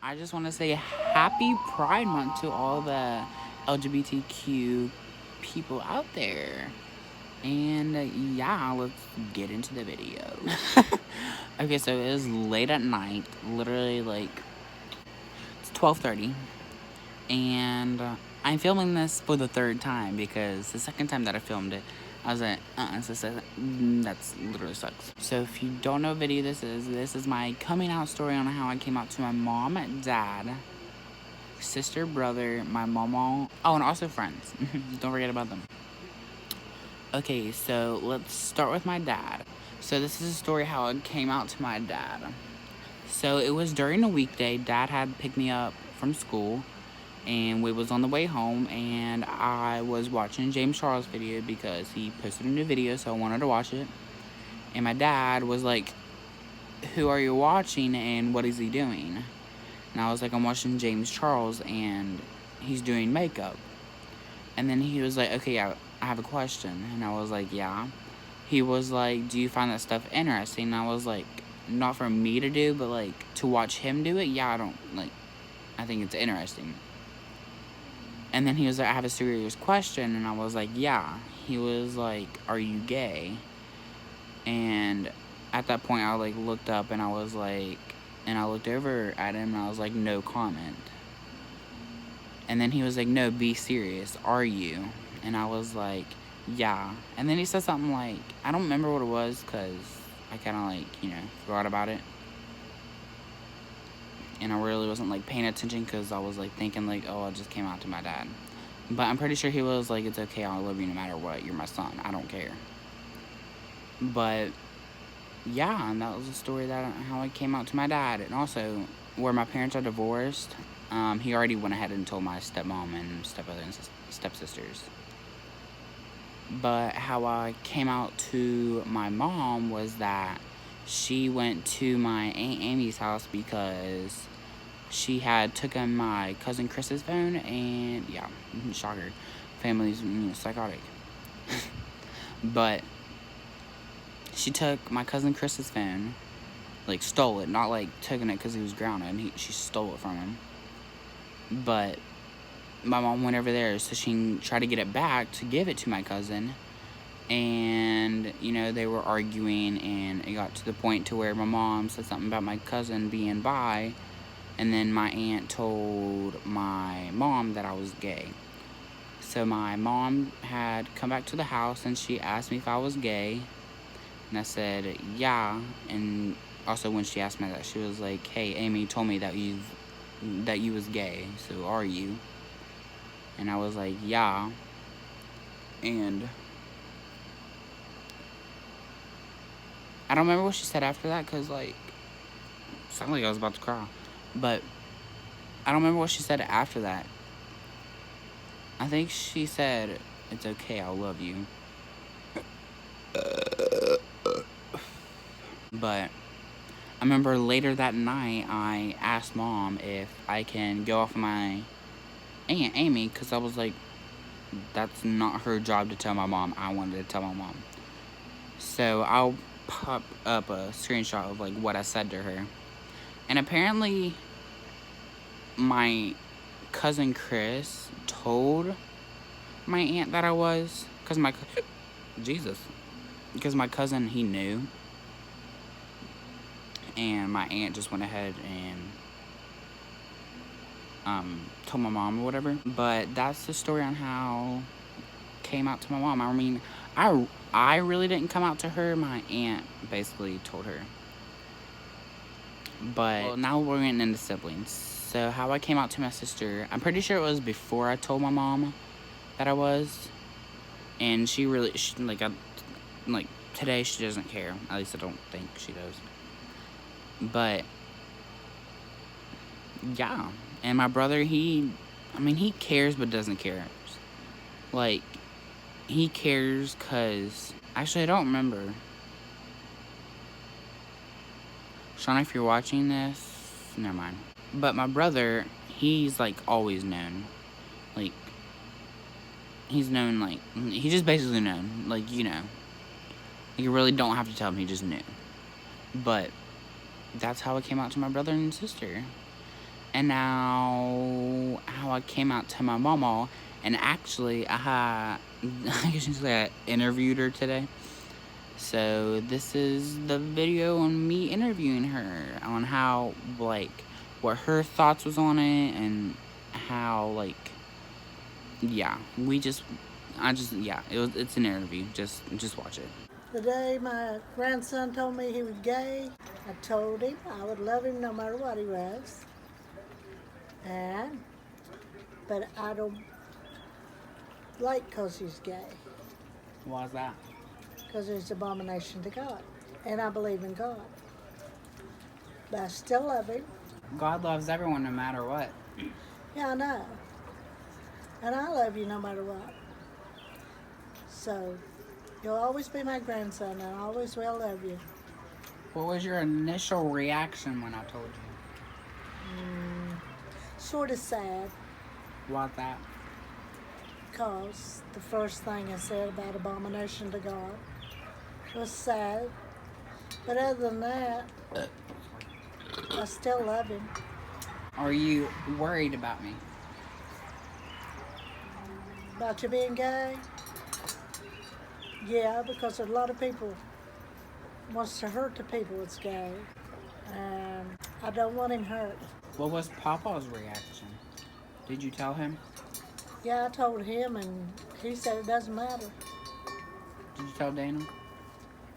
I just want to say happy Pride Month to all the LGBTQ people out there. And yeah, let's get into the video. Okay, so it was late at night, literally like it's 12:30, and I'm filming this for the third time because the second time that I filmed it, I was like, that's literally sucks. So if you don't know what video this is my coming out story on how I came out to my mom and dad, sister, brother, my mama, oh, and also friends. Don't forget about them. Okay, so let's start with my dad. So this is a story how it came out to my dad. So it was during a weekday. Dad had picked me up from school, and we was on the way home, and I was watching James Charles' video because he posted a new video, so I wanted to watch it. And my dad was like, "Who are you watching, and what is he doing?" And I was like, "I'm watching James Charles, and he's doing makeup." And then he was like, "Okay, I have a question." And I was like, "Yeah." He was like, "Do you find that stuff interesting?" And I was like, "Not for me to do, but like to watch him do it, yeah, I think it's interesting." And then he was like, "I have a serious question." And I was like, "Yeah." He was like, "Are you gay?" And at that point, I like looked up and I was like, and I looked over at him and I was like, "No comment." And then he was like, "No, be serious. Are you?" And I was like, "Yeah." And then he said something like, I don't remember what it was because I kind of like, forgot about it. And I really wasn't like paying attention because I was like thinking like, oh, I just came out to my dad. But I'm pretty sure he was like, "It's okay. I'll love you no matter what. You're my son. I don't care." But yeah, and that was the story that how I came out to my dad. And also, where my parents are divorced, he already went ahead and told my stepmom and stepbrother and stepsisters. But how I came out to my mom was that she went to my Aunt Amy's house because she had taken my cousin Chris's phone, and yeah, shocker, family's psychotic. But she took my cousin Chris's phone, like stole it, not like taking it because he was grounded. She stole it from him. But my mom went over there so she can try to get it back to give it to my cousin. And they were arguing, and it got to the point to where my mom said something about my cousin being bi, and then my aunt told my mom that I was gay. So my mom had come back to the house and she asked me if I was gay, and I said yeah. And also when she asked me that, she was like, "Hey, Amy told me that you was gay, so are you?" And I was like, "Yeah." And I don't remember what she said after that because, like, it sounded like I was about to cry. But I don't remember what she said after that. I think she said, "It's okay, I'll love you." But I remember later that night, I asked Mom if I can go off my Aunt Amy because I was like, that's not her job to tell my mom. I wanted to tell my mom. So I'll pop up a screenshot of like what I said to her. And apparently my cousin Chris told my aunt that I was, because because my cousin, he knew, and my aunt just went ahead and told my mom or whatever. But that's the story on how came out to my mom. I mean, I really didn't come out to her. My aunt basically told her. But well, now we're getting into siblings. So how I came out to my sister, I'm pretty sure it was before I told my mom that I was. And she today she doesn't care. At least I don't think she does. But yeah. And my brother, he cares but doesn't care. Like, he cares because, actually I don't remember. Shauna, if you're watching this, never mind. But my brother, he's like always known. Like, he's known, like, he just basically known. Like, you really don't have to tell him, he just knew. But that's how it came out to my brother and sister. And now, how I came out to my mama, and actually, I guess you say I interviewed her today. So this is the video on me interviewing her on how, like, what her thoughts was on it, and how, like, yeah, it's an interview. Just watch it. The day my grandson told me he was gay, I told him I would love him no matter what he was. But I don't like because he's gay, Why's that? because he's abomination to God. And I believe in God. But I still love him. God loves everyone no matter what. Yeah, I know. And I love you no matter what. So, you'll always be my grandson, and I always will love you. What was your initial reaction when I told you? Sort of sad, Why's that? because the first thing I said about abomination to God was sad. But other than that, I still love him. Are you worried about me? About you being gay? Yeah, because a lot of people wants to hurt the people that's gay. And I don't want him hurt. What was Papa's reaction? Did you tell him? Yeah, I told him, and he said it doesn't matter. Did you tell Daniel?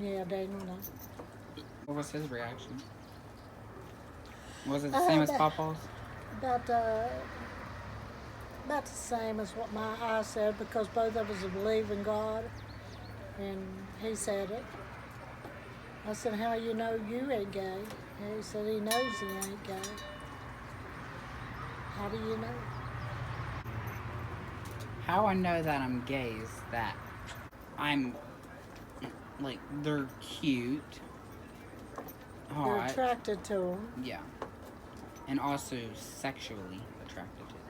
Yeah, Daniel knows. What was his reaction? Was it the same as Papa's? About the same as what my eye said, because both of us believe in God, and he said it. I said, how you know you ain't gay? And he said he knows he ain't gay. How do you know? How I know that I'm gay is that I'm, like, they're cute, hot. You're attracted to them. Yeah. And also sexually attracted to them.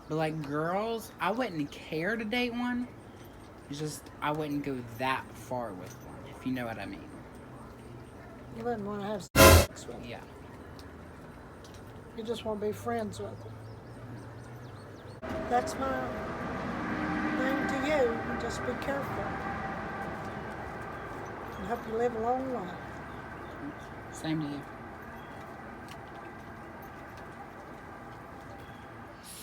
But, like, girls, I wouldn't care to date one. It's just, I wouldn't go that far with one, if you know what I mean. You wouldn't want to have sex with them. Yeah. You just want to be friends with them. That's my thing to you. Just be careful. I hope you live a long life. Same to you.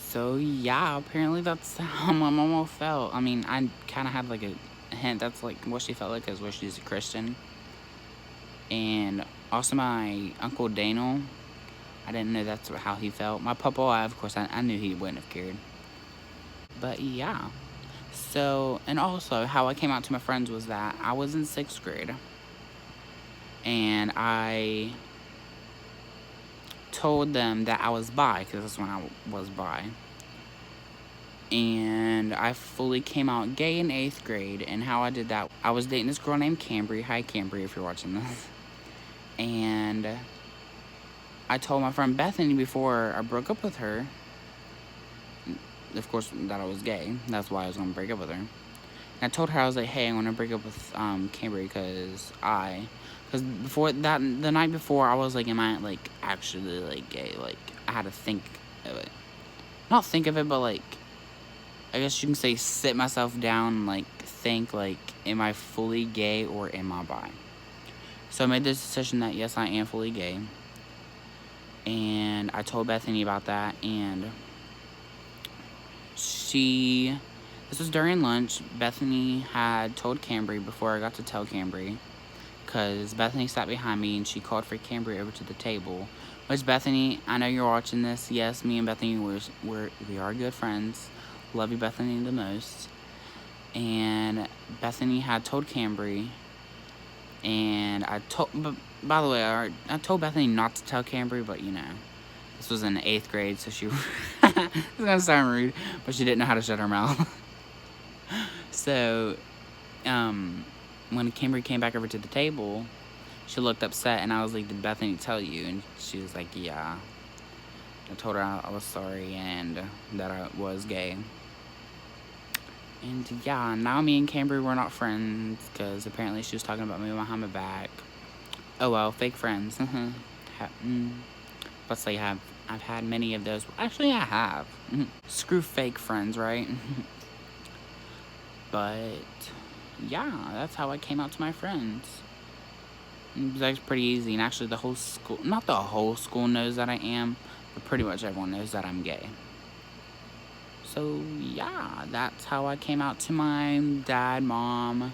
So, yeah, apparently that's how my mama felt. I mean, I kind of had, like, a hint. That's, like, what she felt like, because what she's a Christian. And also my Uncle Daniel, I didn't know that's how he felt. My papa, of course, I knew he wouldn't have cared. But, yeah. So, and also, how I came out to my friends was that I was in 6th grade. And I told them that I was bi, because that's when I was bi. And I fully came out gay in 8th grade. And how I did that, I was dating this girl named Cambry. Hi, Cambry, if you're watching this. And I told my friend Bethany before I broke up with her, of course, that I was gay. That's why I was going to break up with her. And I told her, I was like, hey, I'm going to break up with Cambry because before that, the night before, I was like, am I, like, actually, like, gay? Like, I had to think of it. Not think of it, but, like, I guess you can say sit myself down and, like, think, like, am I fully gay or am I bi? So I made this decision that, yes, I am fully gay. And I told Bethany about that, and this was during lunch. Bethany had told Cambry before I got to tell Cambry, because Bethany sat behind me and she called for Cambry over to the table. Which, Bethany, I know you're watching this. Yes, me and Bethany, we are good friends. Love you, Bethany, the most. And Bethany had told Cambry, and but by the way, I told Bethany not to tell Cambry, but you know, this was in 8th grade, so she, it's gonna sound rude, but she didn't know how to shut her mouth. So, when Cambry came back over to the table, she looked upset, and I was like, did Bethany tell you? And she was like, yeah. I told her I was sorry, and that I was gay. And yeah, now me and Cambry were not friends, because apparently she was talking about me behind my back. Oh well, fake friends. Plus they have I've had many of those. Actually, I have. Screw fake friends, right? But yeah, that's how I came out to my friends. That's pretty easy, and actually the whole school, not the whole school knows that I am, but pretty much everyone knows that I'm gay. So yeah, that's how I came out to my dad, mom,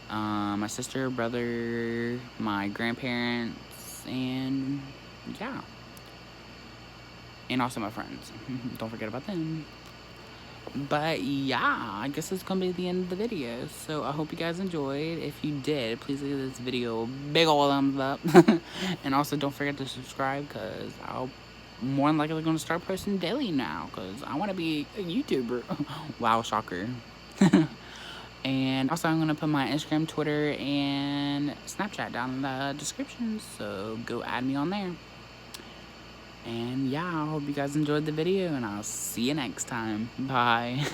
my sister, brother, my grandparents, and yeah. And also my friends. Don't forget about them. But yeah, I guess it's gonna be the end of the video. So I hope you guys enjoyed. If you did, please give this video a big ol' thumbs up. And also don't forget to subscribe, because I'll more than likely gonna start posting daily now, because I want to be a YouTuber. Wow, shocker. And also I'm gonna put my Instagram, Twitter, and Snapchat down in the description, so go add me on there. And yeah, I hope you guys enjoyed the video, and I'll see you next time. Bye.